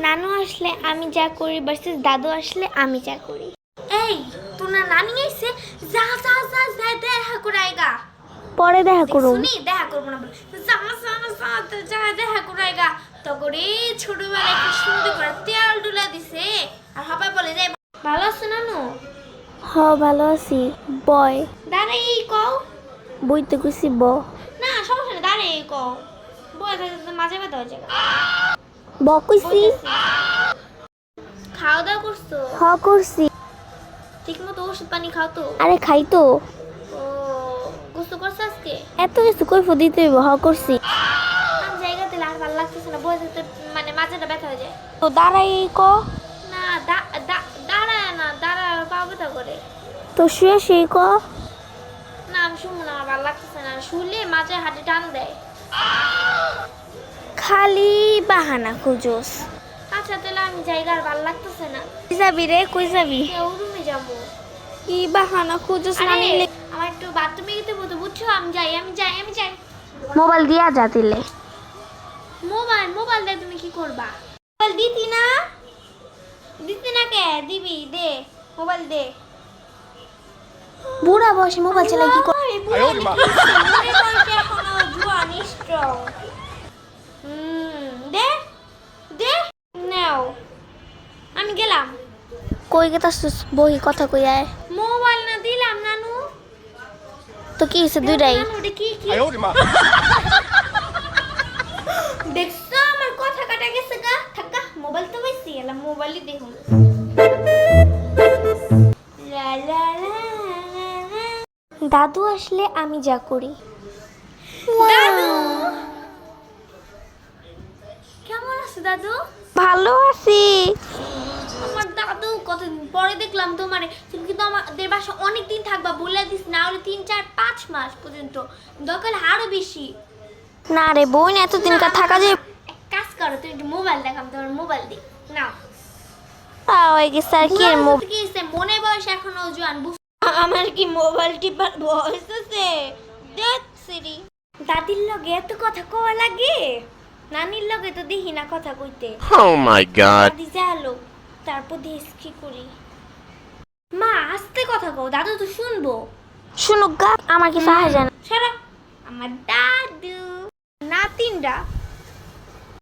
নানু আসলে আমি যা করি ভার্সেস দাদু আসলে আমি যা করি। এই তোর না নানি আইছে, যা যা যা যা দেখা করে আইগা। পরে দেখা করো। শুনি দেখা করবো না বলে যা যা যা যা দেখা করে আইগা। তো করে ছোটবেলায় কি সুন্দর করে তেল ডুলা দিছে। আর হাবাই বলে যাই ভালো আছো নানু? হ ভালো আছি। বয় দাঁড়াই কও। বইতে কইছি ব। না সমস্যা নেই, দাঁড়াই কও। বই থাকতে মাঝে ব্যথা হয়ে যাবে। ব কইছি। খাওয়া দাওয়া করছো? হ করছি। ঠিক মতো ওষুধ পানি খাও তো? আরে খাই তো। ও গোসল করছো আজকে? এত কিছু কইফো দিতে হইব। হ করছি। আমি জায়গা দিলে আর ভালো লাগতেছে না, বই থাকতে মানে মাঝেটা ব্যথা হয়ে যায়। তো দাঁড়াই ক। না দাঁড়ায় না, দাঁড়ায় পা ব্যথা করে। তো শুয়ে সেই ক। না আমি শুনবো না, আমার ভালো লাগতেছে না, শুলে মাঝে হাঁটে টান দেয়। খালি বাহানা খুঁজোস। আচ্ছা তাহলে আমি জায়গা আর ভালো লাগতেছে না। কই যাবি রে, কই যাবি? কেউ রুমে যাবো। কি বাহানা খুঁজোস না আরে নিলে? আমার একটু বাথরুমে যেতে বলতো, বুঝছো? আমি যাই। মোবাইল দিয়া যা দিলে। মোবাইল দিয়ে তুমি কি করবা? মোবাইল দিতি না কে? দিবি দে, মোবাইল দে। বুড়া বয়সে মোবাইল চালাই কি কর? দে দে নাও, আমি গেলাম। কই গেতাছস? বহি কথা কই আয়। মোবাইল না দিলাম নানু। তো কি হইছে দুইটাই? নানু ওটা কি দেখছো আমার কথা কাটা গেছে গা। থাকা মোবাইল তো পাইছি, এলা মোবাইলই দেখুন। লা লা লা লা। দাদু আসলে আমি যা করি। দাদু কেমন আছো দাদু? ভালো আছি। আমার দাদু কতদিন পরে দেখলাম তোমারে। তুমি কিন্তু আমাদের বাসা অনেকদিন থাকবা বলে দিস, না হলে 3, 4, 5 মাস পর্যন্ত, দরকার আরো বেশি। না রে বোন, এতদিন কার থাকা যায়? এক কাজ করো, তুমি একটু মোবাইল দেখাম, তোমার মোবাইল দিই নাও। হয়ে গেছে আর কি এর বুড়া কি হইছে, মনে বয়স এখনো জোয়ান। আমার কি মোবাইল টিপার বয়স আছে? দেখ সিরি, দাদির লগে এত কথা কওয়া লাগে, নানির লগে তো দেখি না কথা কইতে। Oh my god. দাদি যালো, তারপর দেখ কি করি। মা আস্তে কথা কও, দাদু তো শুনবো। শুনুক গা, আমার কি সাহায্য না। সারা আমার দাদু নাতিনরা